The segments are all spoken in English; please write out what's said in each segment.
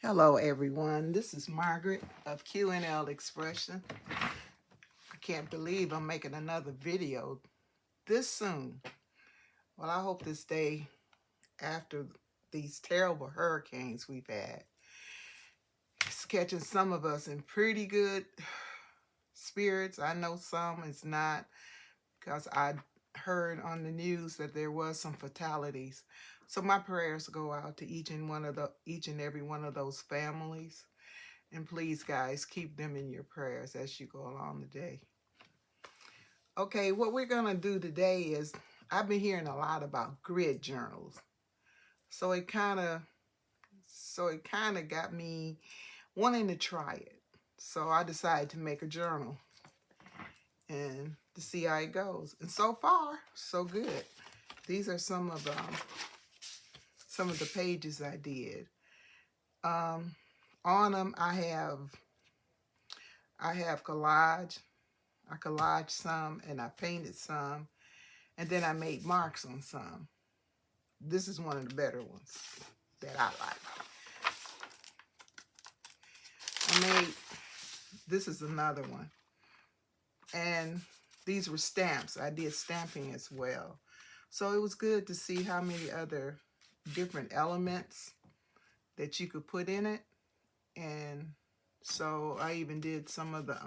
Hello everyone, this is Margaret of Q&L Expression. I can't believe I'm making another video this soon. Well, I hope this day after these terrible hurricanes we've had, it's catching some of us in pretty good spirits. I know some it's not, because I heard on the news that there was some fatalities. So my prayers go out to each and every one of those families. And please, guys, keep them in your prayers as you go along the day. Okay, what we're going to do today is, I've been hearing a lot about grid journals. So it kind of got me wanting to try it. So I decided to make a journal and to see how it goes. And so far, so good. These are some of the pages I did. On them, I have collage. I collaged some and I painted some, and then I made marks on some. This is one of the better ones that I like. This is another one. And these were stamps. I did stamping as well. So it was good to see how many other different elements that you could put in it. And so I even did some of the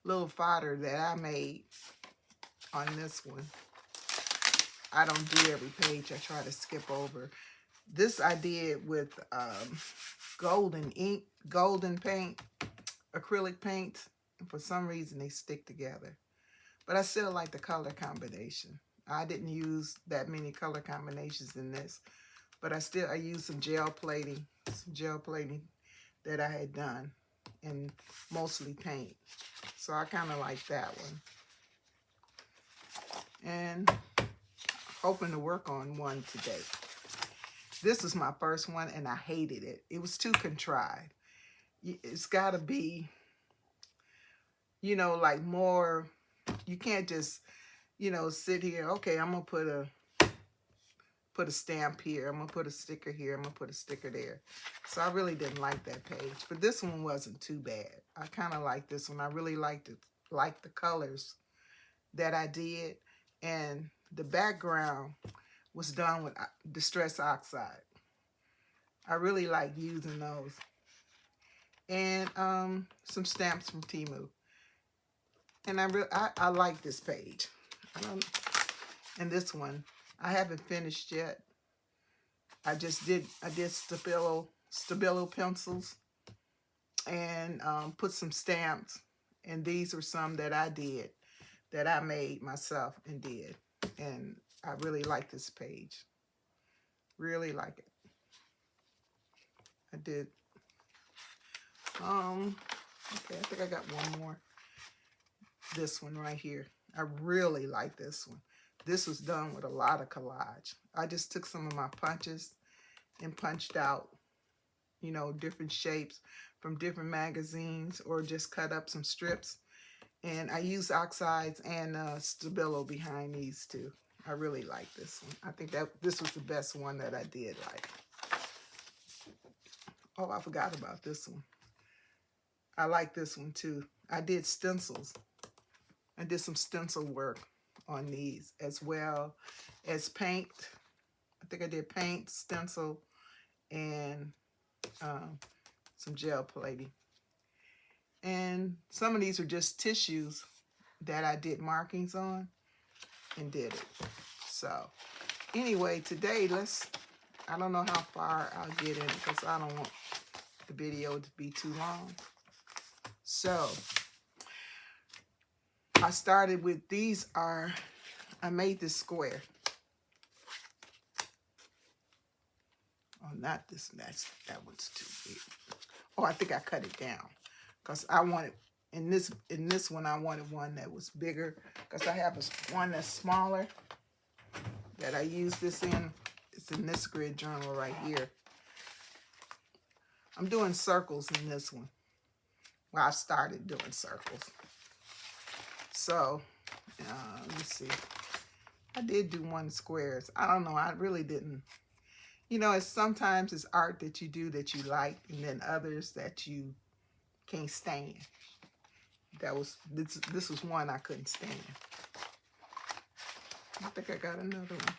little fodder that I made on this one. I don't do every page. I try to skip over. This I did with golden ink, golden paint, acrylic paint. And for some reason, they stick together. But I still like the color combination. I didn't use that many color combinations in this. But I used some gel plating that I had done. And mostly paint. So I kind of like that one. And hoping to work on one today. This was my first one and I hated it. It was too contrived. It's got to be, like more, you can't just, sit here, okay, I'm going to put a stamp here. I'm going to put a sticker here. I'm going to put a sticker there. So I really didn't like that page. But this one wasn't too bad. I kind of like this one. I really liked the colors that I did. And the background was done with Distress Oxide. I really like using those. And some stamps from Temu. And I like this page. And this one, I haven't finished yet. I did Stabilo pencils and put some stamps. And these are some that I did, that I made myself and did. And I really like this page. Really like it. I did. Okay, I think I got one more. This one right here. I really like this one. This was done with a lot of collage. I just took some of my punches and punched out, different shapes from different magazines, or just cut up some strips. And I used oxides and Stabilo behind these two. I really like this one. I think that this was the best one that I did like. Oh, I forgot about this one. I like this one too. I did stencils. I did some stencil work on these, as well as paint. I think I did paint, stencil, and some gel plating. And some of these are just tissues that I did markings on and did it. So anyway, today I don't know how far I'll get in, because I don't want the video to be too long. So I started with I made this square. Oh, not this. That one's too big. Oh, I think I cut it down, because I wanted, in this one, I wanted one that was bigger, because I have one that's smaller that I use this in. It's in this grid journal right here. I'm doing circles in this one. Well, I started doing circles. So, let's see. I did do one squares. I don't know. I really didn't You know, it's sometimes it's art that you do that you like, and then others that you can't stand. This was one I couldn't stand. I think I got another one.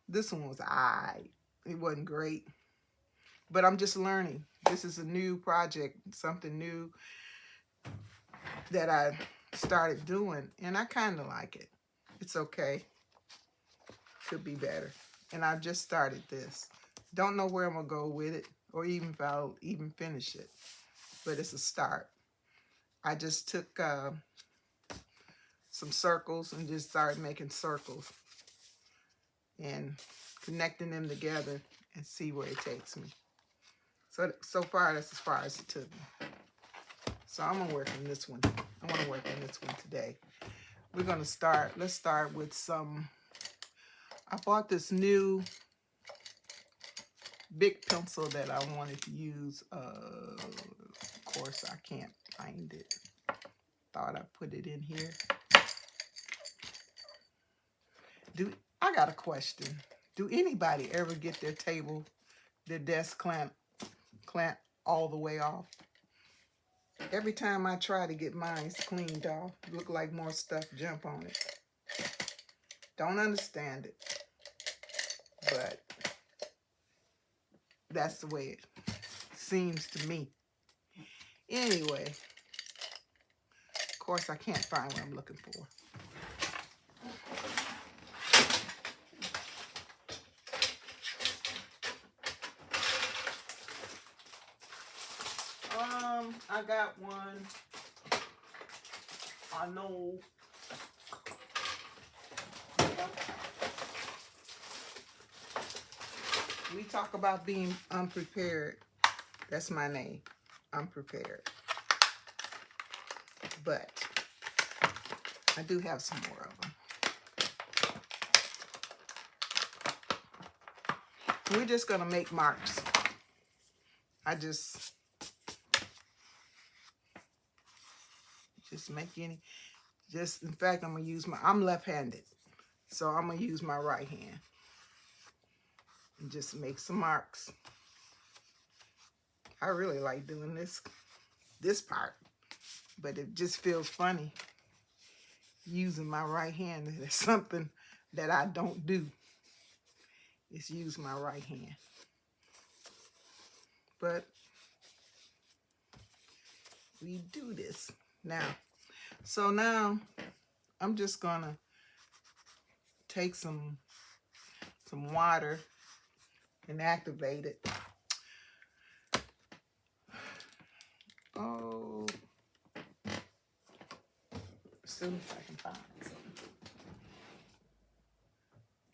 This one was alright. It wasn't great, but I'm just learning. This is a new project, something new that I started doing, and I kind of like it. It's okay. Could be better. And I just started this. Don't know where I'm gonna go with it, or even if I'll even finish it, but it's a start. I just took some circles and just started making circles and connecting them together and see where it takes me. So far, that's as far as it took me. So I'm gonna work on this one. I want to work on this one today. We're gonna start. Let's start with some. I bought this new big pencil that I wanted to use. Of course, I can't find it. Thought I put it in here. I got a question. Do anybody ever get their desk clamp all the way off? Every time I try to get mine cleaned off, look like more stuff jump on it. Don't understand it, but that's the way it seems to me. Anyway, of course, I can't find what I'm looking for. I got one. I know. We talk about being unprepared. That's my name. Unprepared. But I do have some more of them. We're just going to make marks. Just make any. In fact, I'm going to use I'm left-handed. So I'm going to use my right hand. And just make some marks. I really like doing this part. But it just feels funny using my right hand. It's something that I don't do. It's use my right hand. But we do this now. So now I'm just gonna take some water and activate it. Oh, as soon as I can find something.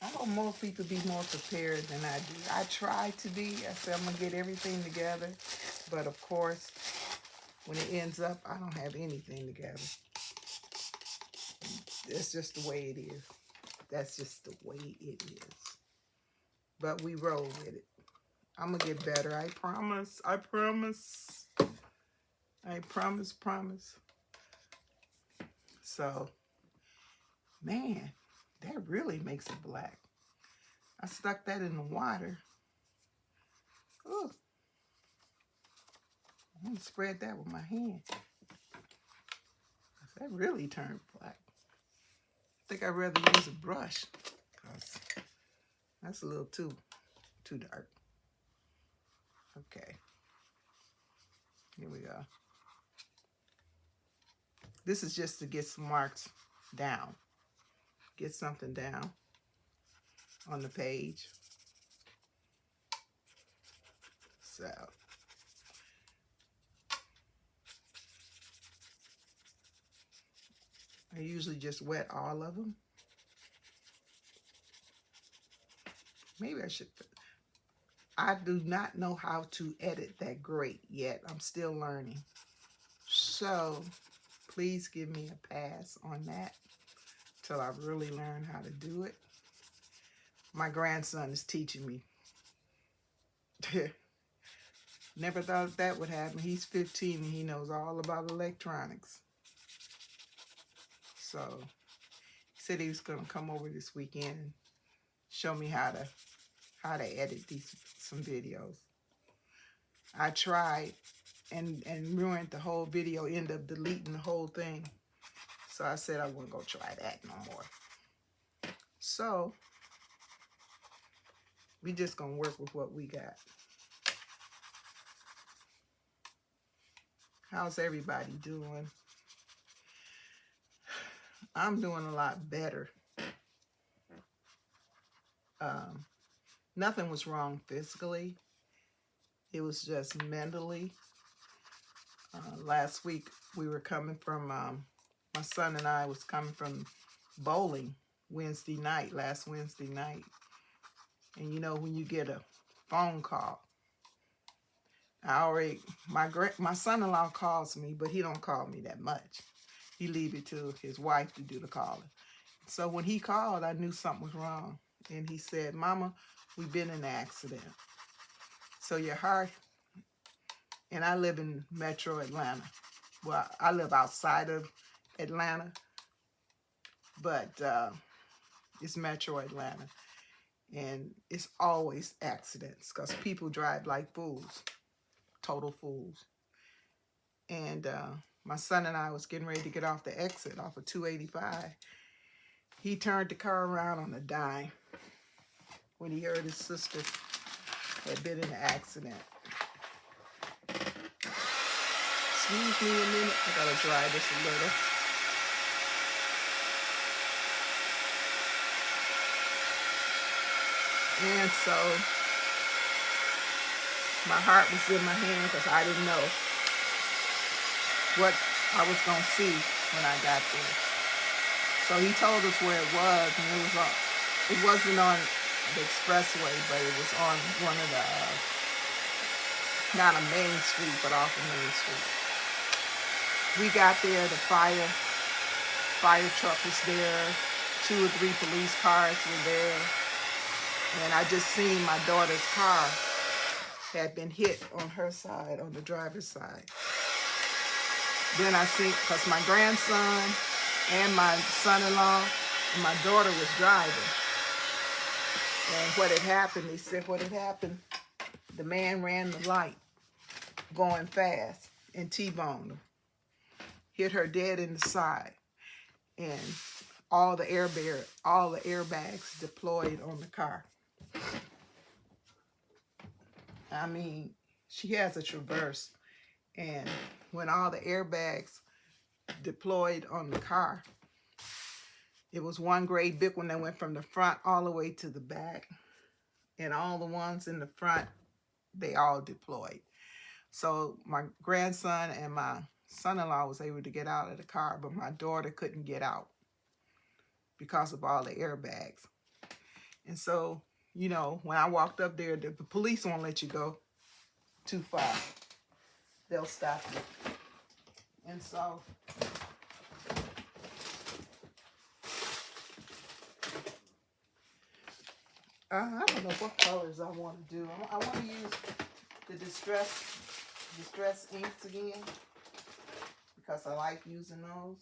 I hope more people be more prepared than I do. I try to be. I said I'm gonna get everything together, but of course, when it ends up, I don't have anything together. It's just the way it is. That's just the way it is. But we roll with it. I'm gonna get better. I promise. I promise. I promise. So, man, that really makes it black. I stuck that in the water. Oh, I'm gonna spread that with my hand. That really turned black. I think I'd rather use a brush because that's a little too dark. Okay, here we go. This is just to get some marks down. Get something down on the page. So I usually just wet all of them. Maybe I should. I do not know how to edit that great yet. I'm still learning. So please give me a pass on that till I really learn how to do it. My grandson is teaching me. Never thought that would happen. He's 15 and he knows all about electronics. So he said he was going to come over this weekend and show me how to how to edit some videos. I tried and ruined the whole video, ended up deleting the whole thing. So I said I wasn't gonna try that no more. So we just gonna work with what we got. How's everybody doing? I'm doing a lot better. Nothing was wrong physically. It was just mentally. Last week we were coming from, my son and I was coming from bowling last Wednesday night. And you know, when you get a phone call, my son-in-law calls me, but he don't call me that much. He leave it to his wife to do the calling. So when he called, I knew something was wrong. And he said, Mama, we've been in an accident. So your heart, and I live in Metro Atlanta. Well, I live outside of Atlanta, but it's Metro Atlanta. And it's always accidents because people drive like fools, total fools. And my son and I was getting ready to get off the exit off of 285. He turned the car around on a dime when he heard his sister had been in an accident. Excuse me a minute, I gotta dry this a little. And so my heart was in my hand because I didn't know what I was going to see when I got there. So he told us where it was, and it wasn't on the expressway, but it was on one of the, not a main street, but off of Main Street. We got there, the fire truck was there, 2 or 3 police cars were there. And I just seen my daughter's car had been hit on her side, on the driver's side. Then I seen, because my grandson and my son-in-law and my daughter was driving. And what had happened, they said what had happened, the man ran the light going fast and T-boned her. Hit her dead in the side. And all the airbags deployed on the car. I mean, she has a Traverse, and when all the airbags deployed on the car, it was one great big one that went from the front all the way to the back, and all the ones in the front, they all deployed. So my grandson and my son-in-law was able to get out of the car, but my daughter couldn't get out because of all the airbags. And so, you know, when I walked up there, the police won't let you go too far. They'll stop you. And so I don't know what colors I want to do. I want to use the distress inks again because I like using those.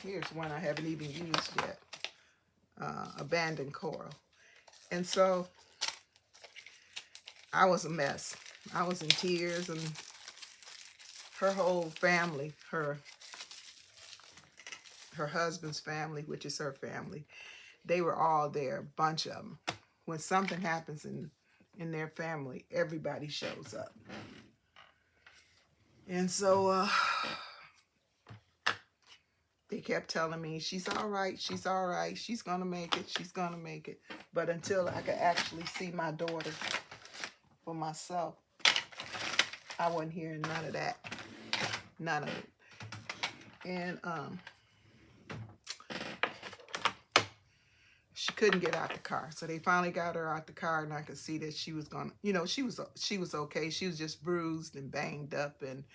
Here's one I haven't even used yet. Abandoned Coral. And so I was a mess. I was in tears, and her whole family, her husband's family, which is her family, they were all there, a bunch of them. When something happens in their family, everybody shows up. And so they kept telling me, she's all right, she's all right, she's gonna make it, she's gonna make it. But until I could actually see my daughter for myself, I wasn't hearing none of that. None of it. And she couldn't get out the car. So they finally got her out the car, and I could see that she was gonna, you know, she was okay. She was just bruised and banged up, and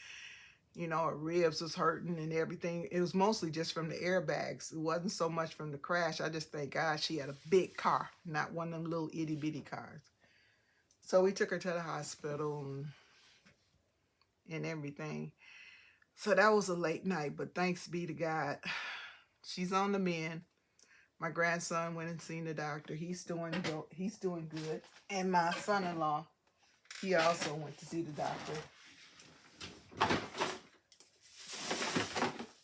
you know, her ribs was hurting and everything. It was mostly just from the airbags. It wasn't so much from the crash. I just thank God she had a big car, not one of them little itty bitty cars. So we took her to the hospital and everything. So that was a late night, but thanks be to God, she's on the mend. My grandson went and seen the doctor. He's doing good. And my son-in-law, he also went to see the doctor.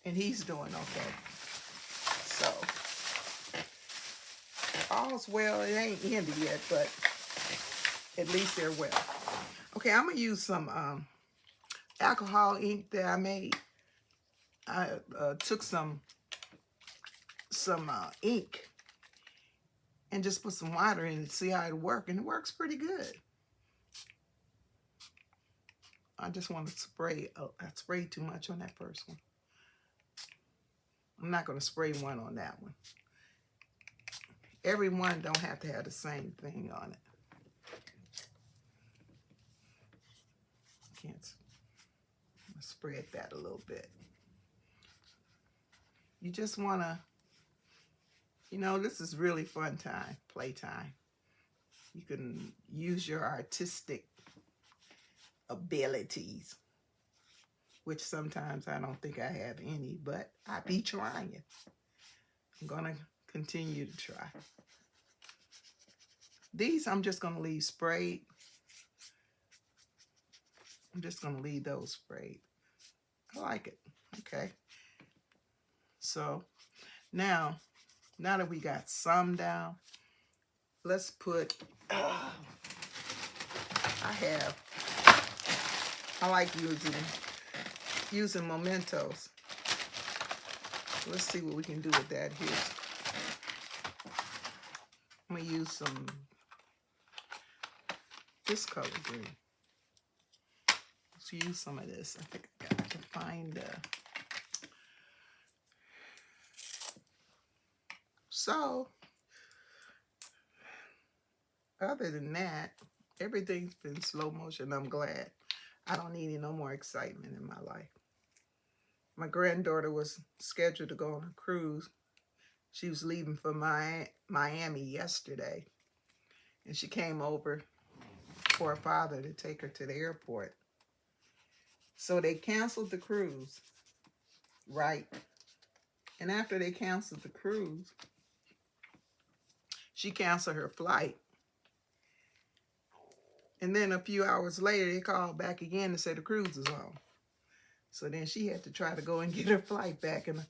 And he's doing okay. So, all's well. It ain't ended yet, but at least they're well. Okay, I'm going to use some alcohol ink that I made. I took some ink and just put some water in it to see how it works. And it works pretty good. I just want to spray. I sprayed too much on that first one. I'm not going to spray one on that one. Every one don't have to have the same thing on it. Can't spread that a little bit. You just want to, you know, this is really fun time, playtime. You can use your artistic abilities, which sometimes I don't think I have any, but I be trying. I'm going to continue to try. These I'm just going to leave sprayed. I'm just going to leave those sprayed. I like it. Okay. So now that we got some down, let's put, I like using mementos. Let's see what we can do with that here. I'm going to use this color green. Let's use some of this. I think I got to find So, other than that, everything's been slow motion. I'm glad. I don't need any no more excitement in my life. My granddaughter was scheduled to go on a cruise. She was leaving for Miami yesterday. And she came over for her father to take her to the airport. So they canceled the cruise, right? And after they canceled the cruise, she canceled her flight. And then a few hours later, they called back again to say the cruise is on. So then she had to try to go and get her flight back. And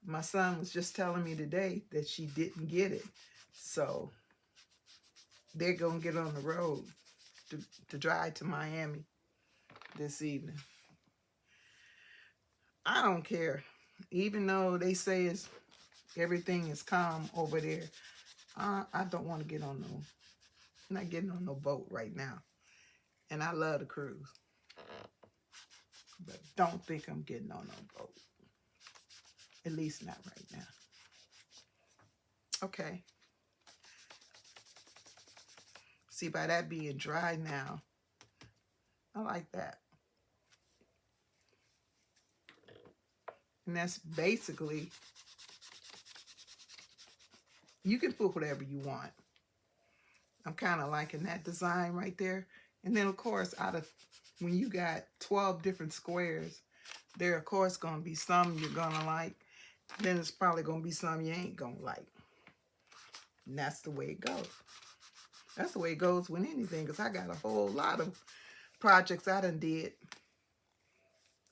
my son was just telling me today that she didn't get it. So they're going to get on the road to drive to Miami this evening. I don't care. Even though they say everything is calm over there, I don't want to get on I'm not getting on no boat right now. And I love the cruise. But don't think I'm getting on no boat. At least not right now. Okay. See, by that being dry now, I like that. And that's basically, you can put whatever you want. I'm kind of liking that design right there. And then, of course, when you got 12 different squares, there, of course, going to be some you're going to like. Then it's probably going to be some you ain't going to like. And that's the way it goes. That's the way it goes with anything, because I got a whole lot of projects I done did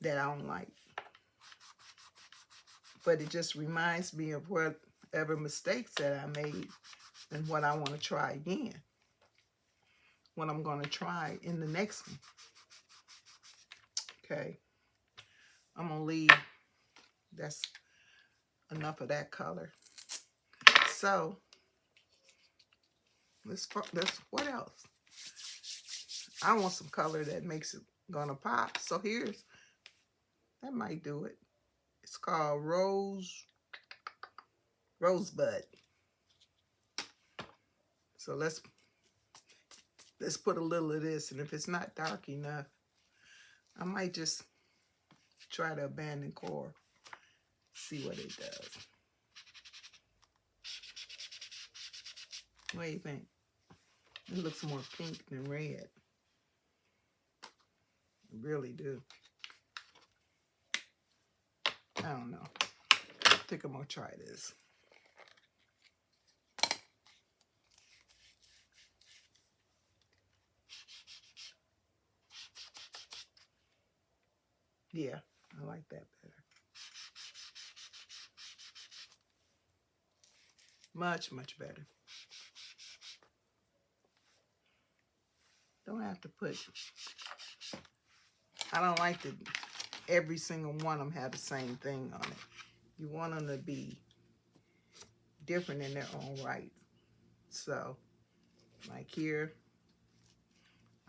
that I don't like. But it just reminds me of whatever mistakes that I made and what I want to try again. What I'm going to try in the next one. Okay. I'm going to leave. That's enough of that color. So, what else? I want some color that makes it gonna pop. So that might do it. It's called Rosebud. So let's put a little of this, and if it's not dark enough, I might just try the abandoned core. See what it does. What do you think? It looks more pink than red. I really do. I don't know. I think I'm gonna try this. Yeah, I like that better. Much, much better. Don't have to put, I don't like to, every single one of them have the same thing on it. You want them to be different in their own right. So, like here,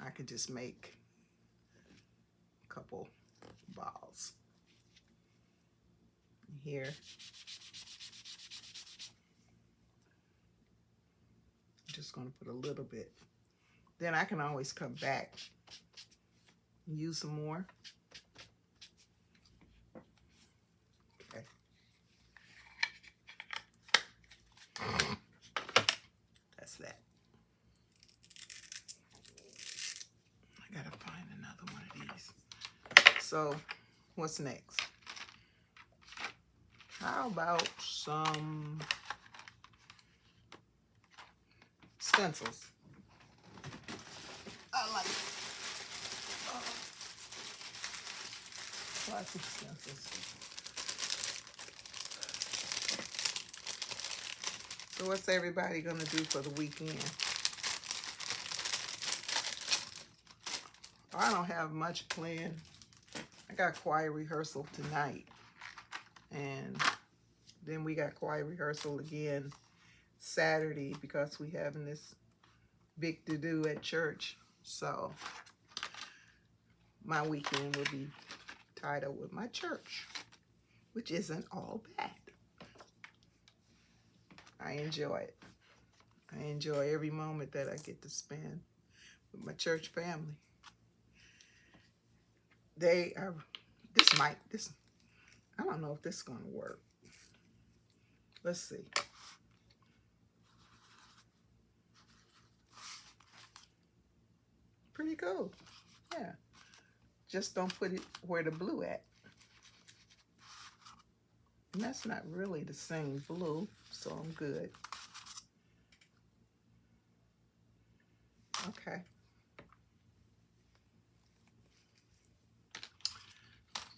I could just make a couple balls. Here, I'm just going to put a little bit. Then I can always come back and use some more. Okay. That's that. I gotta find another one of these. So, what's next? How about some stencils? I like plastic stencils. So what's everybody gonna do for the weekend? I don't have much planned. I got choir rehearsal tonight. And then we got choir rehearsal again Saturday because we having this big to-do at church. So my weekend will be tied up with my church, which isn't all bad. I enjoy it. I enjoy every moment that I get to spend with my church family. They are, I don't know if this is going to work. Let's see. Pretty cool. Yeah. Just don't put it where the blue at. And that's not really the same blue, so I'm good. Okay.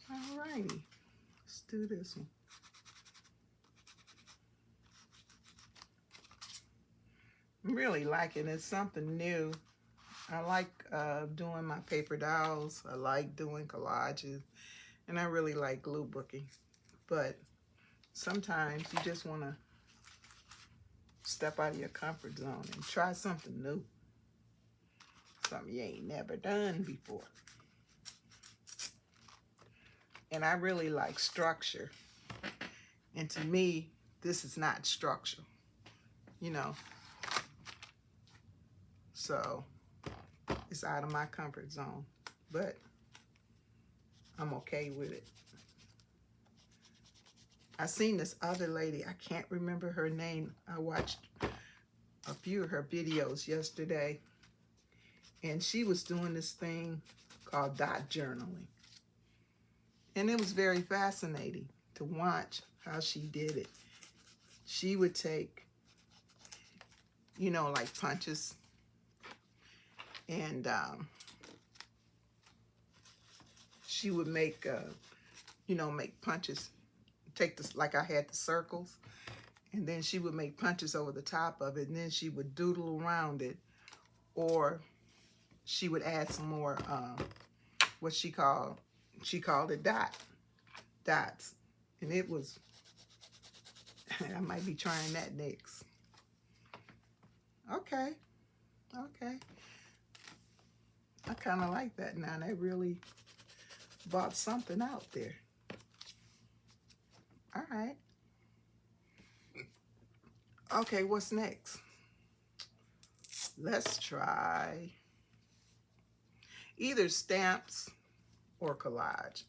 All righty. Let's do this one. I'm really liking it. It's something new. I like doing my paper dolls. I like doing collages. And I really like glue booking. But sometimes you just want to step out of your comfort zone and try something new. Something you ain't never done before. And I really like structure. And to me, this is not structure, you know. So it's out of my comfort zone, but I'm okay with it. I seen this other lady, I can't remember her name. I watched a few of her videos yesterday, and she was doing this thing called dot journaling. And it was very fascinating to watch how she did it. She would take, you know, like punches, and she would make, you know, make punches. Take this, like I had the circles, and then she would make punches over the top of it, and then she would doodle around it, or she would add some more, what she called it dots. And it was, I might be trying that next. Okay. I kind of like that now. They really bought something out there. All right. Okay, what's next? Let's try either stamps or collage,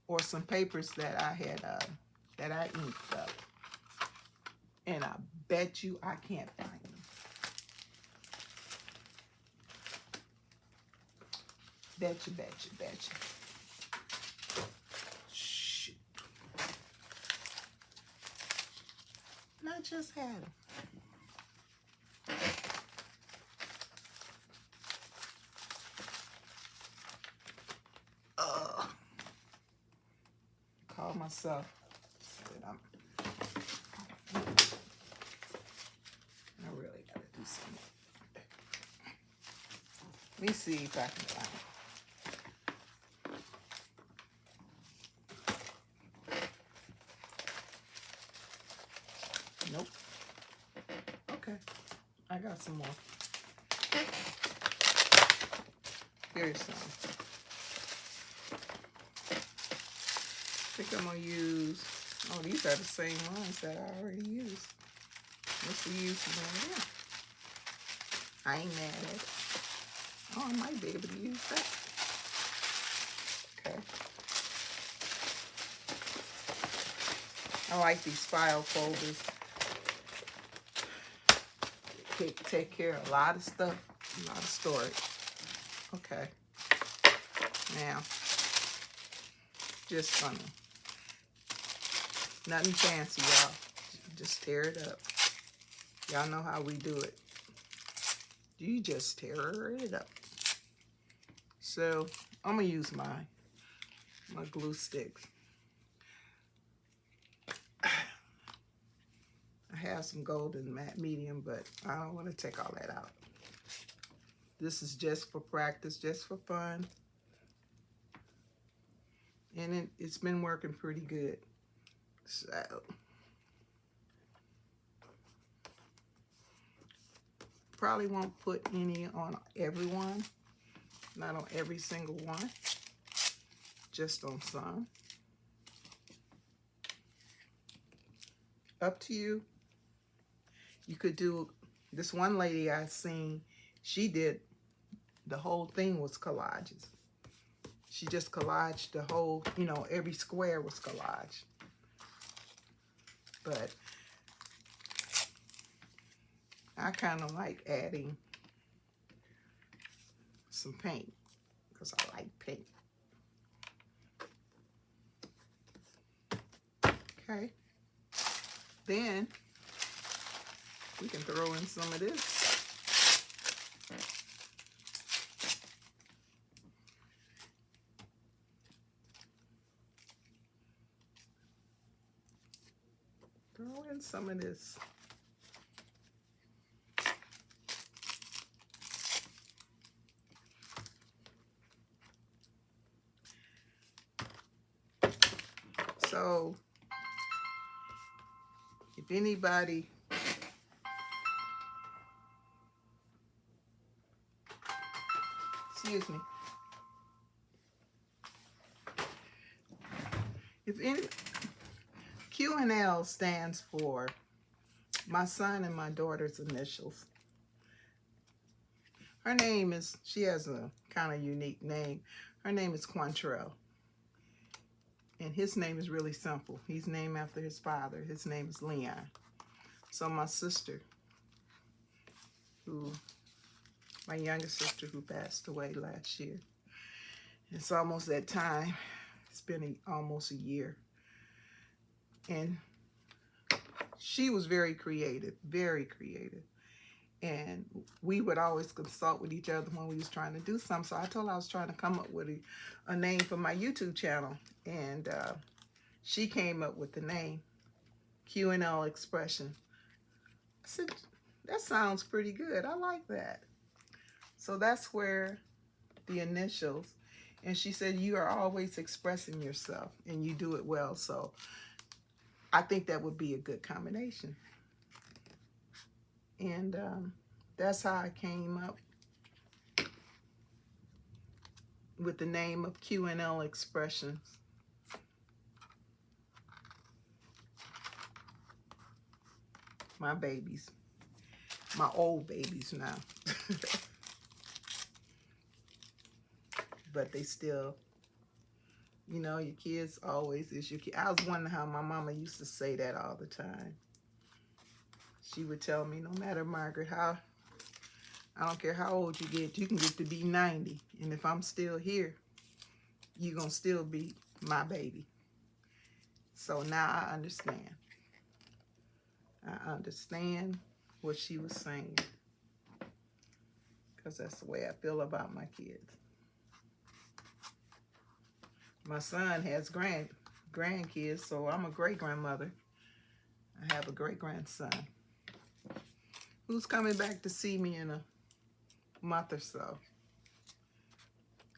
or some papers that I had, that I inked up. And I bet you I can't find them. Betcha. Shoot. And I just had them. myself so that I really got to do something. Let me see if I can find it. Nope. Okay. I got some more. Here's some. I think I'm going to use, oh, these are the same ones that I already used. What's the use of them? I ain't mad at it. Oh, I might be able to use that. Okay. I like these file folders. Take care of a lot of stuff, a lot of storage. Okay. Now, just funny. Nothing fancy, y'all. Just tear it up. Y'all know how we do it. You just tear it up. So, I'm going to use my glue sticks. I have some golden matte medium, but I don't want to take all that out. This is just for practice, just for fun. And it's been working pretty good. So, probably won't put any on everyone. Not on every single one. Just on some. Up to you. You could do, this one lady I seen, she did, the whole thing was collages. She just collaged the whole, you know, every square was collage. But I kind of like adding some paint because I like paint. Okay. Then we can throw in some of this. Throw in some of this. So, if anybody excuse me. If any, Q&L stands for my son and my daughter's initials. Her name is, she has a kind of unique name. Her name is Quantrell. And his name is really simple. He's named after his father. His name is Leon. So my sister, my youngest sister who passed away last year. It's almost that time. It's been almost a year. And she was very creative, very creative. And we would always consult with each other when we was trying to do something. So I told her I was trying to come up with a name for my YouTube channel. And she came up with the name, Q&L Expression. I said, that sounds pretty good. I like that. So that's where the initials. And she said, you are always expressing yourself and you do it well. So I think that would be a good combination. And that's how I came up with the name of Q&L Expressions. My babies, my old babies now. But they still, you know, your kids always is your kid. I was wondering how my mama used to say that all the time. She would tell me, no matter, Margaret, I don't care how old you can get to be 90. And if I'm still here, you're going to still be my baby. So now I understand. I understand what she was saying. Because that's the way I feel about my kids. My son has grandkids, so I'm a great-grandmother. I have a great-grandson who's coming back to see me in a month or so.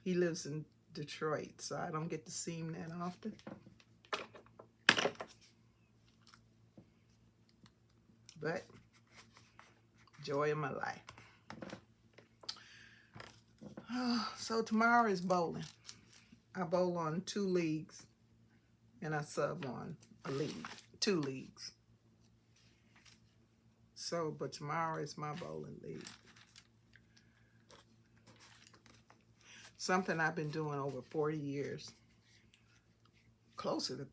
He lives in Detroit, so I don't get to see him that often. But joy of my life. So tomorrow is bowling. I bowl on 2 leagues and I sub on a league, 2 leagues. So, but tomorrow is my bowling league. Something I've been doing over 40 years. Closer to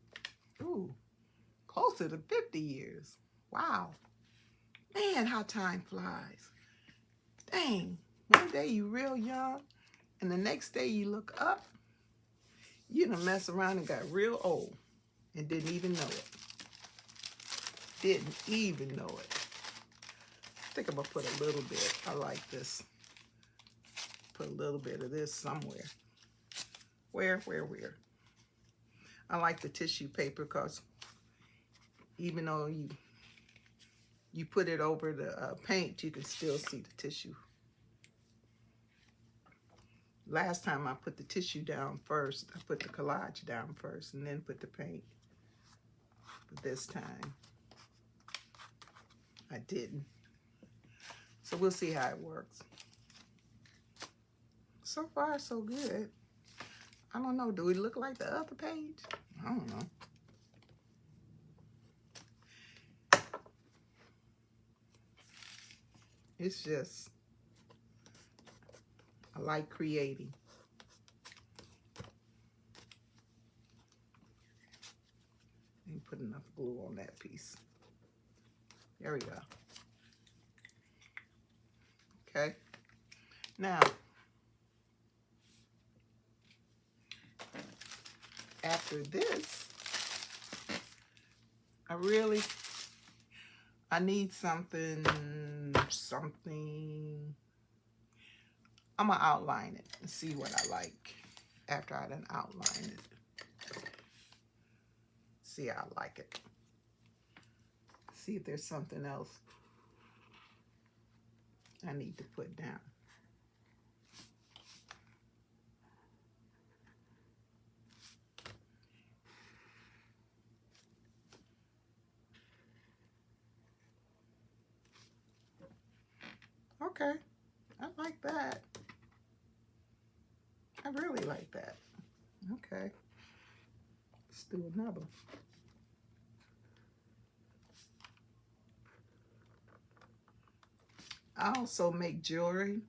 50 years. Wow. Man, how time flies. Dang, one day you real young, and the next day you look up, you done mess around and got real old and didn't even know it. Didn't even know it. I think I'm gonna put a little bit. I like this. Put a little bit of this somewhere. Where? I like the tissue paper because even though you put it over the paint, you can still see the tissue. Last time I put the tissue down first. I put the collage down first and then put the paint. But this time, I didn't. So we'll see how it works. So far, so good. I don't know. Do we look like the other page? I don't know. It's just, I like creating. And put enough glue on that piece. There we go. Okay. Now, after this, I need something. I'm gonna outline it and see what I like after I done outline it. See how I like it. See if there's something else I need to put down. Okay, I like that. I really like that. Okay, let's do another. I also make jewelry,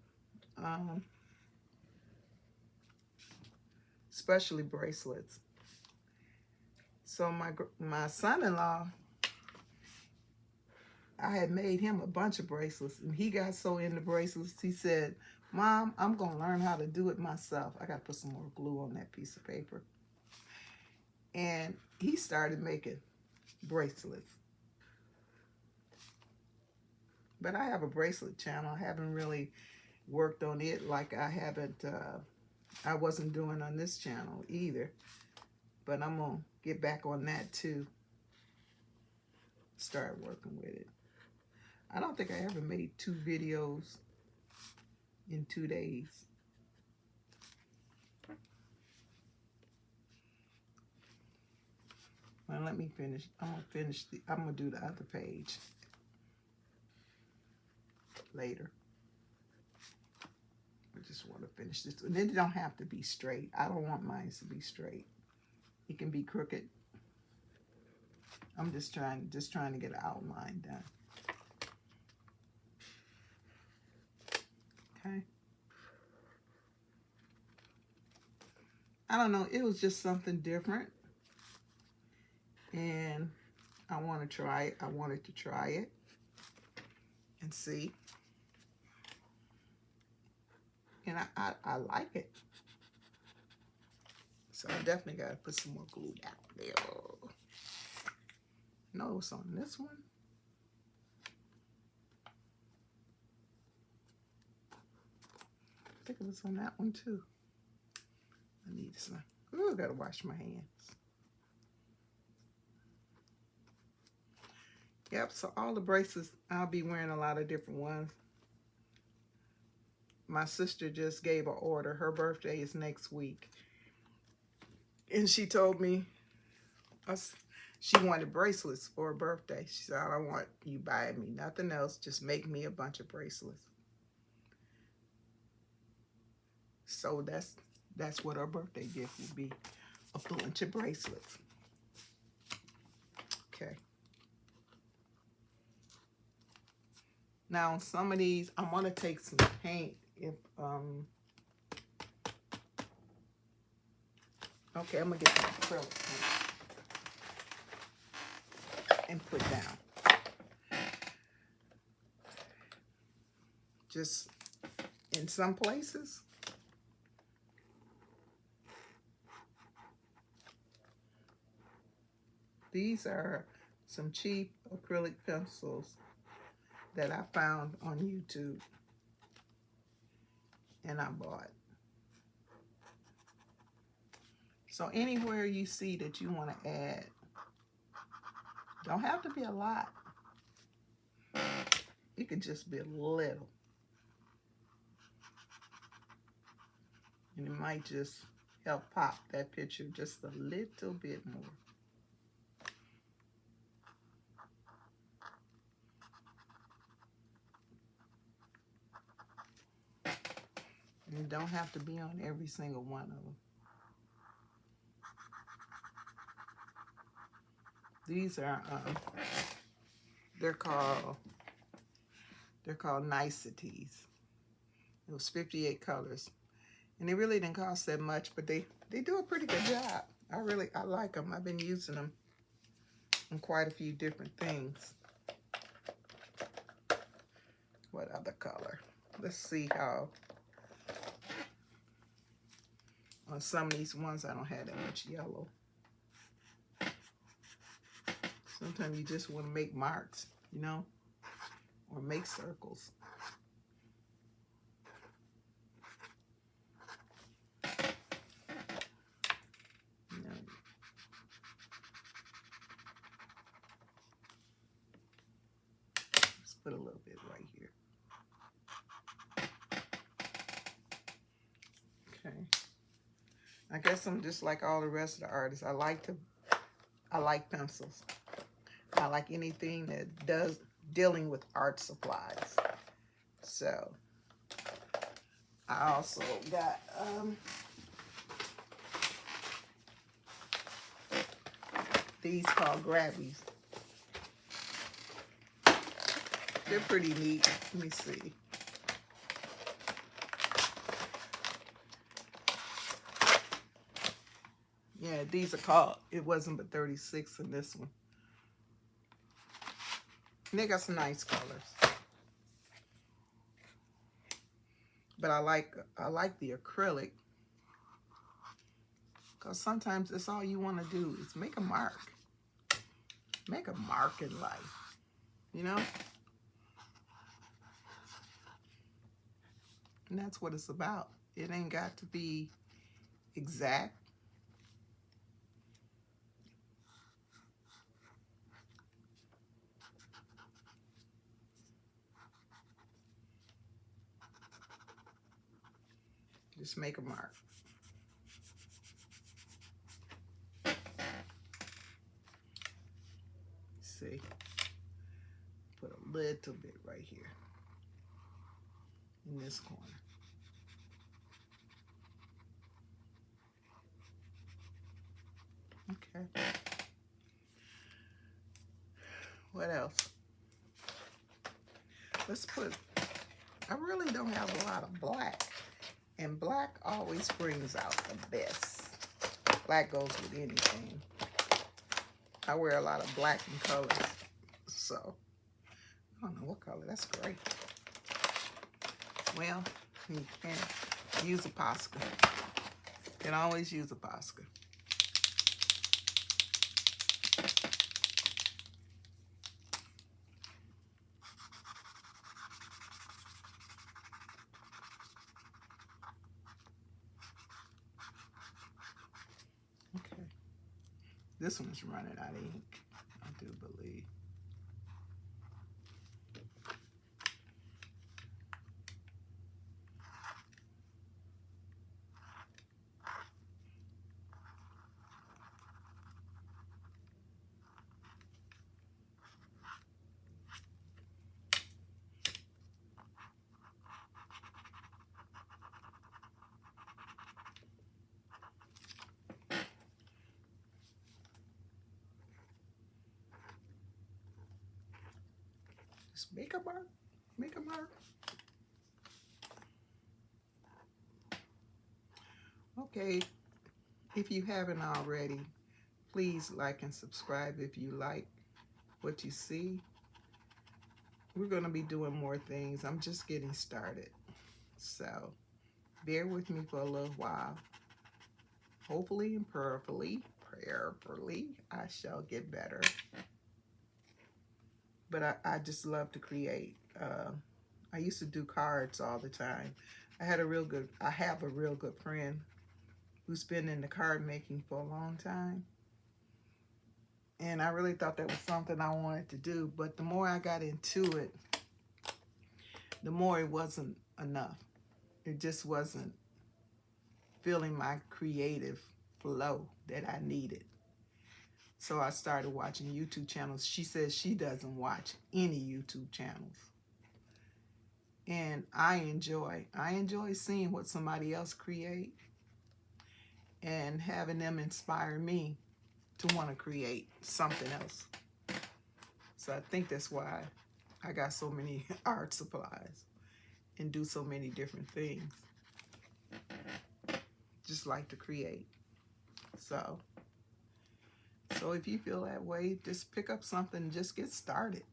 especially bracelets. So my son-in-law, I had made him a bunch of bracelets, and he got so into bracelets, he said, "Mom, I'm going to learn how to do it myself." I got to put some more glue on that piece of paper. And he started making bracelets. But I have a bracelet channel. I haven't really worked on it like I wasn't doing on this channel either. But I'm going to get back on that too. Start working with it. I don't think I ever made 2 videos in 2 days. Well, let me finish. I'm gonna do the other page later. I just want to finish this. And then it don't have to be straight. I don't want mine to be straight. It can be crooked. I'm just trying to get an outline done. Okay. I don't know. It was just something different. And I want to try it. I wanted to try it and see. And I like it. So I definitely got to put some more glue down there. No, it's on this one. I think it was on that one too. I need some. Ooh, I gotta wash my hands. Yep, so all the bracelets, I'll be wearing a lot of different ones. My sister just gave an order. Her birthday is next week. And she told me she wanted bracelets for her birthday. She said, I don't want you buying me nothing else. Just make me a bunch of bracelets. So that's what her birthday gift will be. A bunch of bracelets. Okay. Now on some of these, I want to take some paint. Okay, I'm gonna get some acrylic paint and put down. Just in some places. These are some cheap acrylic pencils that I found on YouTube and I bought. So anywhere you see that you want to add, don't have to be a lot. It could just be a little. And it might just help pop that picture just a little bit more. And it don't have to be on every single one of them. These are they're called Niceties. It was 58 colors. And they really didn't cost that much, but they do a pretty good job. I like them. I've been using them in quite a few different things. What other color? Let's see how, on some of these ones I don't have that much yellow. Sometimes you just want to make marks, you know, or make circles. Let's put a little bit right here. Okay. I guess I'm just like all the rest of the artists. I like pencils. I like anything that does dealing with art supplies. So I also got these called Grabbies. They're pretty neat. Let me see. Yeah, these are called, it wasn't but 36 in this one. And they got some nice colors. But I like the acrylic, because sometimes that's all you want to do is make a mark. Make a mark in life, you know? And that's what it's about. It ain't got to be exact. Just make a mark. See, put a little bit right here in this corner. Okay. What else? Let's put, I really don't have a lot of black. And black always brings out the best. Black goes with anything. I wear a lot of black in colors. So, I don't know what color. That's great. Well, you can't use a Posca. You can always use a Posca. Okay. This one's running out of ink, I do believe. Just make a mark. Make a mark. Okay, if you haven't already, please like and subscribe if you like what you see. We're going to be doing more things. I'm just getting started. So bear with me for a little while. Hopefully and prayerfully, I shall get better. But I just love to create. I used to do cards all the time. I have a real good friend who's been in the card making for a long time. And I really thought that was something I wanted to do. But the more I got into it, the more it wasn't enough. It just wasn't feeling my creative flow that I needed. So I started watching YouTube channels. She says she doesn't watch any YouTube channels. And I enjoy seeing what somebody else create and having them inspire me to want to create something else. So I think that's why I got so many art supplies and do so many different things. Just like to create. So if you feel that way, just pick up something and just get started.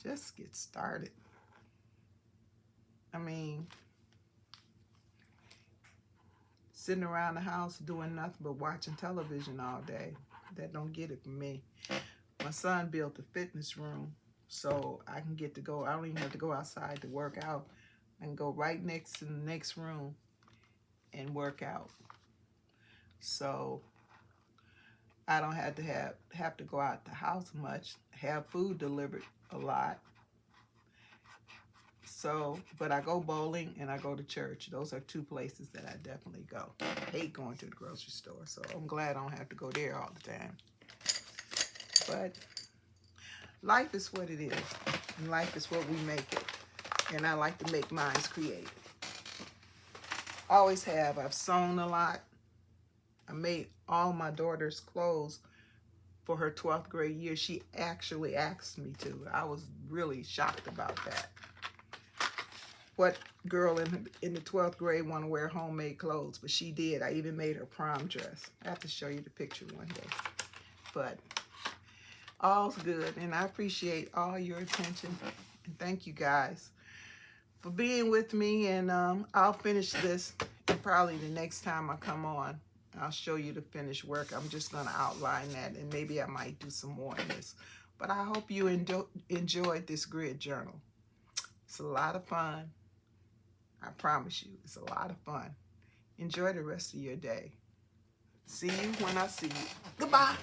Just get started. I mean, sitting around the house doing nothing but watching television all day, that don't get it for me. My son built a fitness room, so I can get to go. I don't even have to go outside to work out. I can go right next to the next room and work out. So I don't have to have to go out the house much, have food delivered a lot. So, but I go bowling and I go to church. Those are two places that I definitely go. I hate going to the grocery store, so I'm glad I don't have to go there all the time. But life is what it is, and life is what we make it. And I like to make mine creative. Always have. I've sewn a lot. I made all my daughter's clothes for her 12th grade year. She actually asked me to. I was really shocked about that. What girl in the 12th grade want to wear homemade clothes? But she did. I even made her prom dress. I have to show you the picture one day. But all's good, and I appreciate all your attention. And thank you guys for being with me. And I'll finish this, and probably the next time I come on, I'll show you the finished work. I'm just going to outline that, and maybe I might do some more in this. But I hope you enjoyed this grid journal. It's a lot of fun. I promise you, it's a lot of fun. Enjoy the rest of your day. See you when I see you. Goodbye.